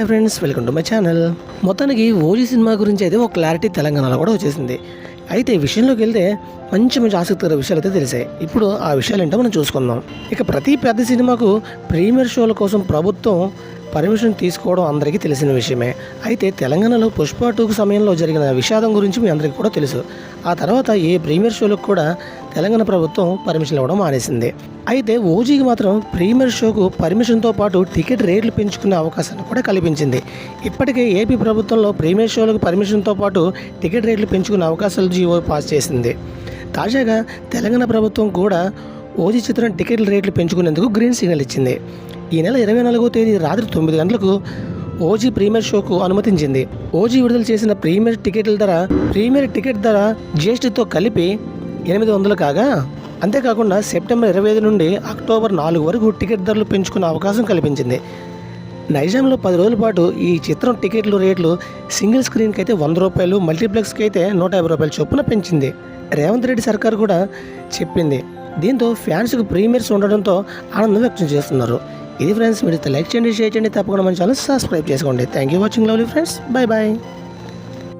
Hi friends, welcome to my channel. మొత్తానికి OG cinema గురించి అయితే ఒక క్లారిటీ తెలంగాణలో కూడా వచ్చేసింది. అయితే ఈ విషయంలోకి వెళ్తే మంచి ఆసక్తికర విషయాలు అయితే తెలిసాయి. ఇప్పుడు ఆ విషయాలు ఏంటో మనం చూసుకుందాం. ఇక ప్రతి పెద్ద సినిమాకు ప్రీమియర్ షోల కోసం ప్రభుత్వం పర్మిషన్ తీసుకోవడం అందరికీ తెలిసిన విషయమే. అయితే తెలంగాణలో పుష్ప 2 సమయంలో జరిగిన విషాదం గురించి మీ అందరికీ కూడా తెలుసు. ఆ తర్వాత ఏ ప్రీమియర్ షోలకు కూడా తెలంగాణ ప్రభుత్వం పర్మిషన్ ఇవ్వడం మానేసింది. అయితే ఓజీకి మాత్రం ప్రీమియర్ షోకు పర్మిషన్తో పాటు టికెట్ రేట్లు పెంచుకునే అవకాశాన్ని కూడా కల్పించింది. ఇప్పటికే ఏపీ ప్రభుత్వంలో ప్రీమియర్ షోలకు పర్మిషన్తో పాటు టికెట్ రేట్లు పెంచుకునే అవకాశాలు జీవో పాస్ చేసింది. తాజాగా తెలంగాణ ప్రభుత్వం కూడా ఓజీ చిత్రం టికెట్ల రేట్లు పెంచుకునేందుకు గ్రీన్ సిగ్నల్ ఇచ్చింది. ఈ నెల 24వ తేదీ రాత్రి 9 గంటలకు ఓజీ ప్రీమియర్ షోకు అనుమతించింది. ఓజీ విడుదల చేసిన ప్రీమియర్ టికెట్ ధర జీఎస్టీతో కలిపి 800 కాగా, అంతేకాకుండా సెప్టెంబర్ 25 నుండి అక్టోబర్ 4 వరకు టికెట్ ధరలు పెంచుకునే అవకాశం కల్పించింది. నైజాంలో 10 రోజుల పాటు ఈ చిత్రం టికెట్లు రేట్లు సింగిల్ స్క్రీన్కి అయితే ₹100, మల్టీప్లెక్స్కి అయితే ₹150 చొప్పున పెంచింది. రేవంత్ రెడ్డి సర్కార్ కూడా చెప్పింది. దీంతో ఫ్యాన్స్కి ప్రీమియర్స్ ఉండడంతో ఆనందం వ్యక్తం చేస్తున్నారు. ఇది ఫ్రెండ్స్, మీరు లైక్ చేయండి, షేర్ చేయండి, తప్పకుండా మన ఛానల్ సబ్స్క్రైబ్ చేసుకోండి. Thank you watching lovely friends. Bye bye.